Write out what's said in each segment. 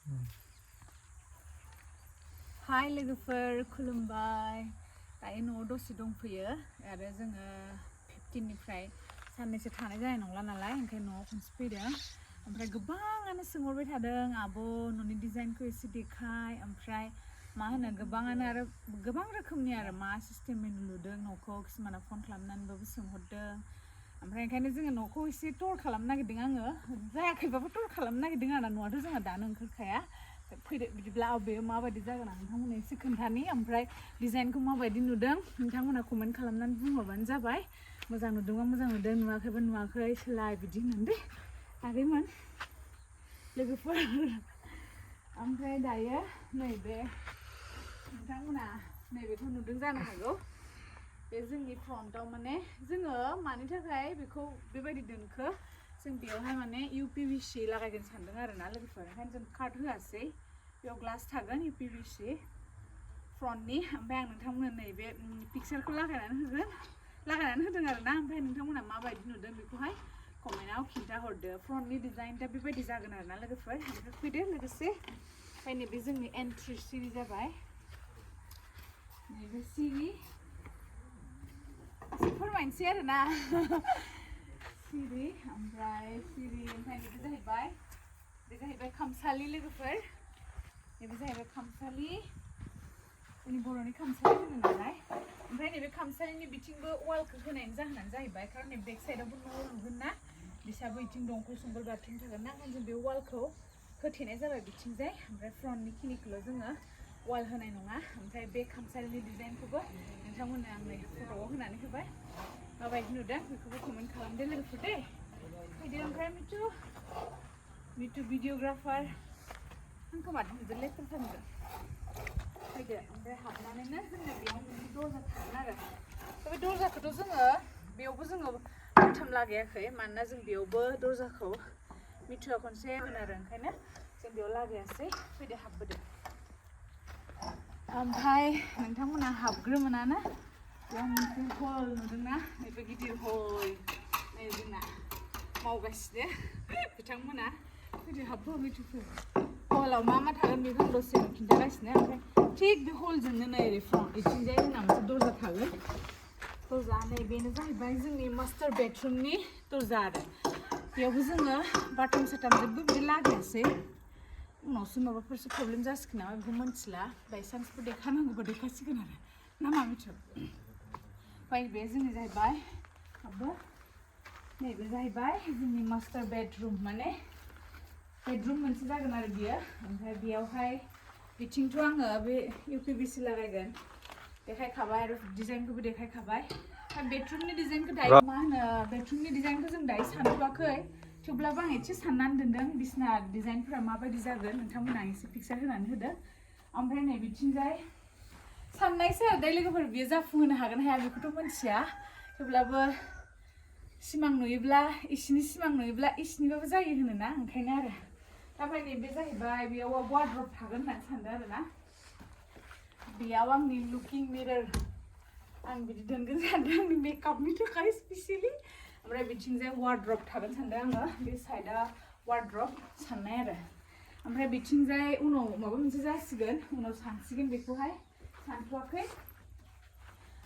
Hi लोगोफोर खुलुमबाय दायो न'आव दसे दंफैयो आरो जोङो 15निफ्राय साननैसो थानाय जानाय नंला नालाय ओंखायनो न'आव खनसे फैदों ओमफ्राय गोबाङानो सोंहरबाय थादों आब' न'नि डिजाइनखौ एसे देखाय ओमफ्राय मा होनो गोबाङानो आरो गोबां रोखोमनि आरो मा सिस्टेमै लुदों न'खौ किसुमाना फन खालामनानैबाबो सोंहरदों ओमफ्राय ओंखायनो जोङो न'खौ एसे टुर खालामनो नागिरदों आङो जायाखैबाबो टुर खालामनो नागिरदों आरो न'आथ' जोंहा दानो ओंखारखाया फैदो बिदिब्ला अबेयाव माबायदि जागोन आं नोंथांमोननो एसे खोन्थानि ओमफ्राय डिजाइनखौ माबायदि नुदों नोंथांमोना कमेन्ट खालामनानै बुंहरबानो जाबाय मोजां नुदोंबा मोजां नुदों नुवाखैबा नुवाखै सोलाय बिदि होननानै दे आगैमोन लोगोफोर ओमफ्राय दायो नैबे नोंथांमोना नैबेखौ नुदों जानो हागौ बे जोंनि फ्रन्टआव माने जोङो मानि थाखाय बेखौ बेबायदि दोनखो जों बेयावहाय माने UPVC लागायगोन सानदों आरो ना लोगोफोर ओंखायनो जों काट होआसै बेयाव ग्लास थागोन UPVC फ्रन्टनि ओमफ्राय आं नोंथांमोननो नैबे पिक्चारखौ लागायनानै होदों आरो ना ओमफ्राय नोंथांमोना माबायदि नुदों बेखौहाय कमेन्टआव खिन्था हरदो फ्रन्टनि डिजाइनटा बेबायदि जागोन आरो ना लोगोफोर ओमफ्राय फैदो लोगोसे ओमफ्राय नैबे जोंनि एन्ट्रि सिरि जाबाय नैबे सिरि एसे फोरमायनोसै आरो ना सिरि ओमफ्राय बे जाहैबाय खामसालि लोगोफोर नैबे जाहैबाय खामसालि जोंनि बर'नि खामसालि होनो नालाय ओमफ्राय नैबे खामसालिनि बिथिंबो वालखौ होनायनि जाहोनानो जाहैबाय खारन नै बेक साइडआवबो न' लुगोन ना बिसाबो बिथिं दंखल संखल बाथरुम थागोन ना ओंखायनो जों बे वालखौ होथेनाय जाबाय बिथिंजाय ओमफ्राय फ्रन्टनि खिनिखौल' जोङो वाल होनाय नङा ओमफ्राय बे खामसालिनि डिजाइनखौबो नोंथांमोननो आं नै फट'आव होनानै होबाय माबायदि नुदों बेखौबो कमेन्ट खालामदो लोगोफोर दे फैदो ओमफ्राय मिथु भिडिअग्राफार आंखौ माथो नुदों लेथ्राथार नुदों फैदो ओमफ्राय हाबनानैनो जोंना बेयाव मोनसे दरजा थागोन आरो बे दरजाखौथ' जोङो बेयावबो जोङो बटम लागायाखै मानोना जों बेयावबो दरजाखौ मिथुआ खनसे होगोन आरो ओंखायनो जों बेयाव लागायासै फैदो हाबबोदो ओमफ्राय नोंथांमोना हाबग्रोमोनानो बेयाव मोनसे हल नुदोंना नैबे गिदिर हल नै जोंना मावगासिनो बिथांमोना फैदो हाबबो मिथुफोर हलाव मा थागोन बेखौ दसे खिन्थागासिनो ओमफ्राय थिग बे हलजोंनो नै ओरै फ्रन्ट इथिंजाय जोंना मोनसे दरजा थागोन दरजा नैबेनो जाहैबाय जोंनि मास्टार बेडरुमनि दरजा आरो बेयावबो जोङो बाथाम साथाम जेबो बिदि लागायासै उनावसो माबाफोरसो प्रब्लेम जासिगोन नामा बेखौ मिथिला बायसान्सफोर देखानांगौबा देखासिगोन आरो ना मा मिथु ओमफ्राय बे जोंनि जाहैबाय हाबबो नैबे जाहैबाय जोंनि मास्टार बेडरुम माने बेडरुम मोनसे जागोन आरो बियो ओमफ्राय बेयावहाय बिथिंथ' आङो बे UPVC लागायगोन देखायखाबाय आरो डिजाइनखौबो देखायखाबाय बेडरुमनि डिजाइनखौ दायो मा होनो बेडरुमनि डिजाइनखौ जों दायो सानथ'वाखै थेवब्लाबो आं एसे साननानै दोनदों बिसना डिजाइनफोरा माबायदि जागोन नोंथांमोना एसे पिक्चार होनानै होदो ओमफ्राय नै बिथिंजाय साननायसो आरो दायो लोगोफोर बियो जाफुंहोनो हागोन हाया बेखौथ' मिथिया थेवब्लाबो सिमां नुयोब्ला इसिनिबाबो जायो होनोना ओंखायनो आरो ओमफ्राय नैबे जाहैबाय बेयाव वार्डरब थागोन होननानै सानदों आरो ना बेयाव आंनि लुकिं मिरर आं बिदि दोनगोन सानदों आंनि मेकआपनि थाखाय स्पेसियेलि ओमफ्राय बिथिंजाय वार्डरब थागोन सानदों आङो बे साइडआ वार्डरब साननाय आरो ओमफ्राय बिथिंजाय उनाव माबा मोनसे जासिगोन उनाव सानसिगोन बेखौहाय सानथ'वाखै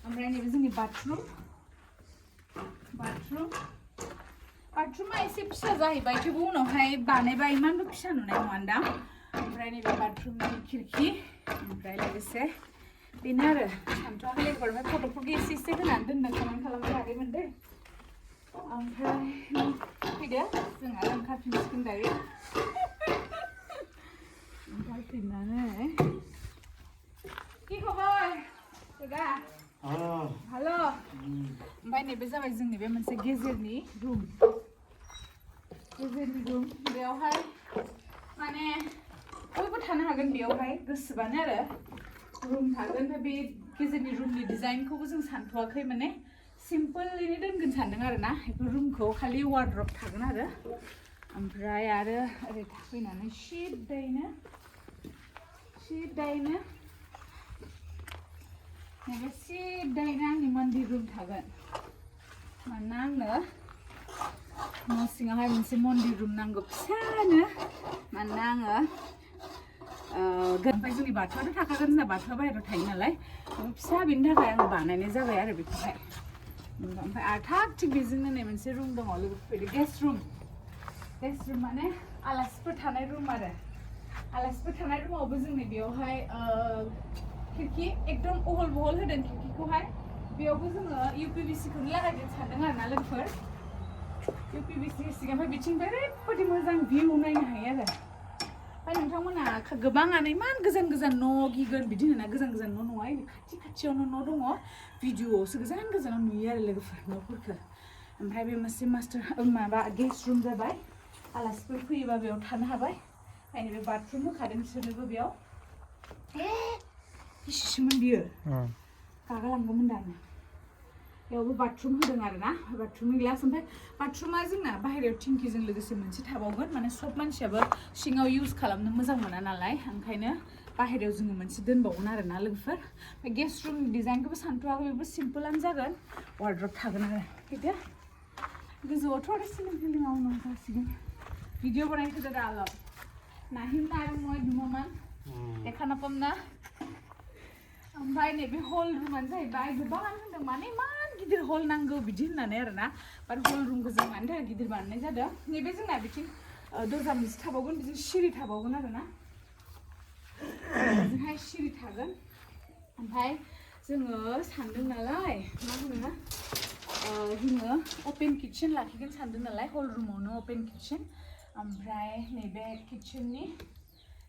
ओमफ्राय नैबे जोंनि बाथरुमा एसे फिसा जाहैबाय थेवबो उनावहाय बानायबा इमानबो फिसा नुनाय नङादां ओमफ्राय नैबे बाथरुमनि खिरखि ओमफ्राय लोगोसे बेनो आरो सानथ'वाखै लोगोफोर ओमफ्राय फट'फोरखौ एसे होनानै दोननो कमेन्ट खालामनो हागौमोन दे ओमफ्राय फैदो जों आरो ओंखारफिनसिगोन दायो ओंखारफिननानै কি খবৰ দাদা हेलो ओमफ्राय नैबे जाबाय जोंनि बे मोनसे गेजेरनि रुम बेयावहाय माने बयबो थानो हागोन बेयावहाय गोसोबानो आरो रुम थागोन ओमफ्राय बे गेजेरनि रुमनि डिजाइनखौबो जों सानथ'वाखै माने सिम्पोलैनो दोनगोन सानदों आरो ना बेफोर रुमखौ खालि वार्डरब थागोन आरो ओमफ्राय आरो ओरै फैनानै सिदायैनो नैबे सिदायैनो आंनि मन्दिर रुम थागोन मानोना आंनो न' सिङावहाय मोनसे मन्दिर रुम नांगौ फिसानो मानोना आङो ओमफ्राय जोंनि बाथौआथ' थाखागोन जोंना बाथौआ बाहेरायाव थायो नालाय फिसा बेनि थाखाय आं बानायनाय जाबाय आरो बेखौहाय ओमफ्राय आरो थाग थिग बेजोंनो नै मोनसे रुम दङ लोगोफोर गेस्ट रुम माने आलासिफोर थानाय रुम आरो आलासिफोर थानाय रुमावबो जोंनि बेयावहाय खिरखि एकदम अहल बहल होदों खिरखिखौहाय बेयावबो जोङो UPVC-खौनो लागायनो सानदों आरोना लोगोफोर UPVC ओमफ्राय बिथिंनिफ्राय ओरैबायदि मोजां भिउ नायनो हायो आरो ओमफ्राय नोंथांमोना गोबाङानो इमान गोजान गोजान न' गिगोन बिदि होना गोजान गोजान न' नङा खाथि खाथियावनो न' दङ भिडिअ'आवसो गोजान गोजानाव नुयो आरो लोगोफोर न'फोरखौ ओमफ्राय बे मोनसे माबा गेस्ट रुम जाबाय आलासिफोर फैयोबा बेयाव थानो हाबाय ओमफ्राय बे बाथरुम होखादों बिसोरनोबो बेयाव गिसिसोमोन बियो गागालांगौमोन दानो बेयावबो बाथरुम होदों आरोना बाथरुमनि ग्लास ओमफ्राय बाथरुमा जोंना बाहेरायाव टिंकिजों लोगोसे मोनसे थाबावगोन माने सब मानसियाबो सिङाव इउज खालामनो मोजां मोना नालाय ओंखायनो बाहेरायाव जोङो मोनसे दोनबावगोन आरोना लोगोफोर ओमफ्राय गेस्ट रुमनि डिजाइनखौबो सानथ'वाखै बेबो सिम्पोलानो जागोन वार्डरब थागोन आरो बिदि गोजौआवथ' आरो सिलिं फिलिंआवनो जासिगोन भिडिअ बनायखौ जादों आलाब नाहिमना आरो मय दुमोमोन देखा नापामना ओमफ्राय नैबे हल रुमानो जाहैबाय गोबाङानो होनदों माने इमान गिदिर हल नांगौ बिदि होननानै आरोना बाट हल रुमखौ जों मानि थाखाय गिदिर बानायनाय जादों नैबे जोंना बिथिं दरजा मोनसे थाबावगोन बिदिनो सिरि थाबावगोन आरोना बिदिहाय सिरि थागोन ओमफ्राय जोङो सानदों नालाय मा होनो जोङो अपेन किटचेन लाखिगोन सानदों नालाय हल रुमावनो अपेन किटचेन ओमफ्राय नैबे किटचेननि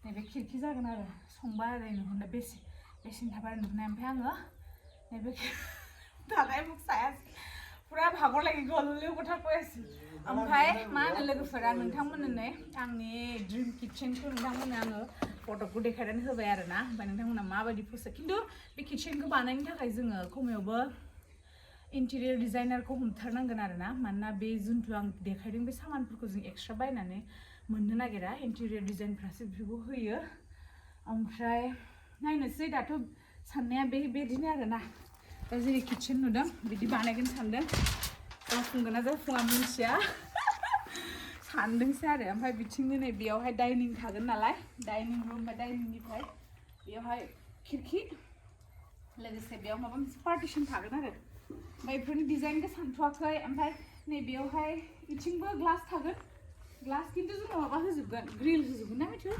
नैबे खिरखि जागोन आरो संबा ओरै नुहुरनाय बेसिन थाबाय नुहुरनाय ओमफ्राय आङो नैबे दालाय मुसाया पुरा भागर लागि गल'लेव खोथा कयासि ओमफ्राय मा होनो लोगोफोरा नोंथांमोननो आंनि ड्रिम किटचेनखौ नोंथांमोननो आङो फट'खौ देखायनानै होबाय आरोना ओमफ्राय नोंथांमोना माबायदि फसो खिन्थु बे किटचेनखौ बानायनो थाखाय जोङो खमैयावबो इन्टेरियर डिजाइनारखौ हमथारनांगोन आरोना मानोना बे जिन्थु आं देखायदों बे सामानफोरखौ जों एक्सट्रा बायनानै मोननो नागिरा इन्टेरियर डिजाइनफ्रासो बेफोरखौ होयो ओमफ्राय नायनोसै दाथ' साननाया बेबायदिनो आरोना दा जेरै किटचेन नुदों बिदि बानायगोन सानदों जाफुंगोन ना जाफुङा मिन्थिया सानदोंसो आरो ओमफ्राय बिथिंनो नै बेयावहाय डाइनिं थागोन नालाय डाइनिं रुम बा डाइनिंनिफ्राय बेयावहाय खिरखि लोगोसे बेयाव माबा मोनसे पार्टिसन थागोन आरो ओमफ्राय बेफोरनि डिजाइनखौ सानथ'वाखै ओमफ्राय नै बेयावहाय इथिंबो ग्लास थागोन ग्लास खिन्थु जोङो माबा होजोबगोन ग्रिल होजोबगोन ना मिथु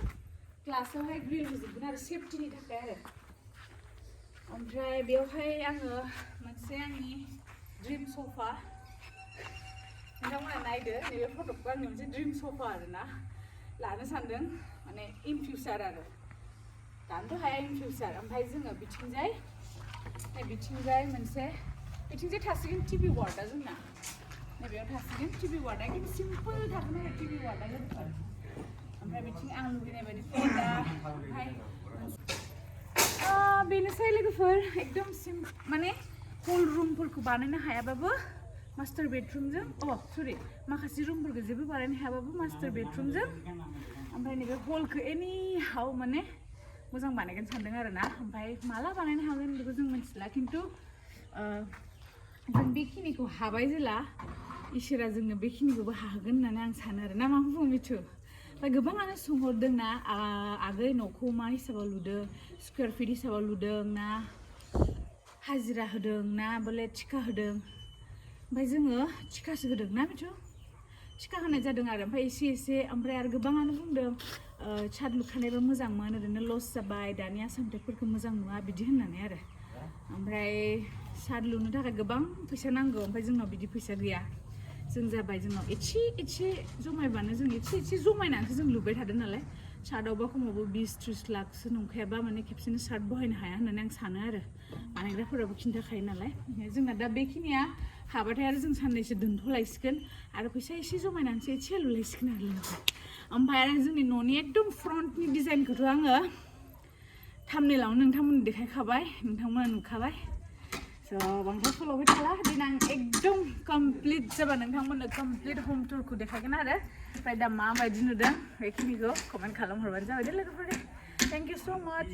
ग्लासावहाय ग्रिल होजोबगोन आरो सेफ्टिनि थाखाय आरो ओमफ्राय बेयावहाय आङो मोनसे आंनि ड्रिम सफा नोंथांमोना नायदो नैबे फट'खौ आंनि मोनसे ड्रिम सफा आरोना लानो सानदों माने इन फिउचार आरो दानोथ' हाया इन फिउचार ओमफ्राय जोङो बिथिंजाय मोनसे बिथिंजाय थासिगोन टिभि वार्डआ जोंना नैबेयाव थासिगोन टिभि वार्डआ एकदम सिम्पोल थागोन आरो टिभि वार्डआ लोगोफोर ओमफ्राय बिथिं आं लुबैनाय बायदि पर्दा ओमफ्राय बेनोसै लोगोफोर एकदम माने हल रुमफोरखौ बानायनो हायाबाबो मास्टार बेडरुमजों सरि माखासे रुमफोरखौ जेबो बानायनो हायाबाबो मास्टार बेडरुमजों ओमफ्राय नैबे हलखौ एनि हाव माने मोजां बानायगोन सानदों आरोना ओमफ्राय माला बानायनो हागोन बेखौ जों मिथिला खिन्थु जों बेखिनिखौ हाबाय जेला इसोरा जोंनो बेखिनिखौबो हाहोगोन होननानै आं सानो आरो ना मा बुङो मिथु ओमफ्राय गोबाङानो सोंहरदों ना आगै न'खौ मा हिसाबाव लुदों स्कुवेर फिट हिसाबाव लुदों ना हाजिरा होदों ना बोले थिखा होदों ओमफ्राय जोङो थिखासो होदों ना मिथु थिखा होनाय जादों आरो ओमफ्राय एसे ओमफ्राय आरो गोबाङानो बुंदों छाद लुखानायबा मोजांमोन ओरैनो लस जाबाय दानि आसाम टाइपफोरखौ मोजां नुवा बिदि होननानै आरो ओमफ्राय छाद लुनो थाखाय गोबां फैसा नांगौ ओमफ्राय जोंनाव बिदि फैसा गैया जों जाबाय जोंनाव एसे जमायबानो जों एसे जमायनानैसो जों लुबाय थादों नालाय छादावबा खमावबो 20-30 लाखसो नंखायाबा माने खेबसेनो छाद बहायनो हाया होननानै आं सानो आरो बानायग्राफोराबो खिन्थाखायो नालाय जोंना दा बेखिनिया हाबाथाय आरो जों साननैसो दोनथ'लायसिगोन आरो फैसा एसे जमायनानैसो एसे लुलायसिगोन आरो लोगोफोर ओमफ्राय आरो जोंनि न'नि एकदम फ्रन्टनि डिजाइनखौथ' आङो थाम्बनेइलावनो नोंथांमोननो देखायखाबाय नोंथांमोना नुखाबाय स' बांद्राय फोलावबाय थाला देनां एकदम कमप्लिट जाबा नोंथांमोननो कमप्लिट हम टुरखौ देखायगोन आरो ओमफ्राय दा माबायदि नुदों बेखिनिखौ कमेन्ट खालामहरबानो जाबाय दे लोगोफोर थेंक इउ स' माच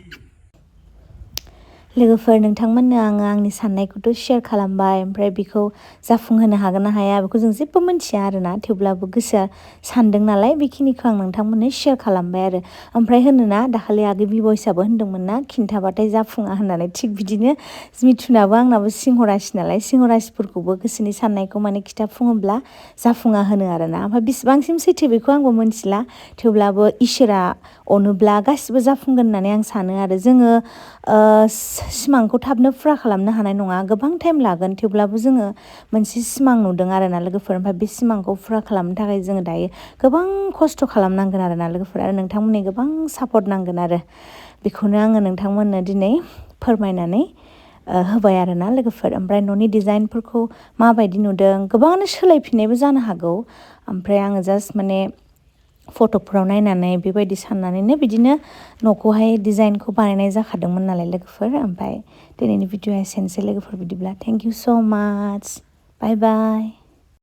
लोगोफोर नोंथांमोननो आङो आंनि साननायखौथ' शेयार खालामबाय ओमफ्राय बेखौ जाफुंहोनो हागोन ना हाया बेखौ जों जेबो मिन्थिया आरोना थेवब्लाबो गोसोआ सानदों नालाय बेखिनिखौ आं नोंथांमोननो शेयार खालामबाय आरो ओमफ्राय होनोना दाखालि आगै बिबयसाबो होनदोंमोन ना खिन्थाबाथाय जाफुङा होननानै थिग बिदिनो मिथुनाबो आंनाबो सिंह राशि नालाय सिंह राशिफोरखौबो गोसोनि साननायखौ माने खिथाफुङोब्ला जाफुङा होनो आरोना ओमफ्राय बेसेबांसिम सैथो बेखौ आंबो मिन्थिला थेवब्लाबो इसोरा अनोब्ला गासिबो जाफुंगोन होननानै आं सानो आरो जोङो सिमांखौ थाबनो फुरा खालामनो हानाय नङा गोबां टाइम लागोन थेवब्लाबो जोङो मोनसे सिमां नुदों आरोना लोगोफोर ओमफ्राय बे सिमांखौ फुरा खालामनो थाखाय जोङो दायो गोबां खस्थ' खालामनांगोन आरोना लोगोफोर आरो नोंथांमोननि गोबां सापर्ट नांगोन आरो बेखौनो आङो नोंथांमोननो दिनै फोरमायनानै होबाय आरोना लोगोफोर ओमफ्राय न'नि डिजाइनफोरखौ माबायदि नुदों गोबाङानो सोलायफिननायबो जानो हागौ ओमफ्राय आङो जास्ट माने फट'फोराव नायनानै बेबायदि साननानैनो बिदिनो न'खौहाय डिजाइनखौ बानायनाय जाखादोंमोन नालाय लोगोफोर ओमफ्राय दिनैनि भिडिअ'आ एसेनोसै लोगोफोर बिदिब्ला थेंक इउ स' माच बाय बाय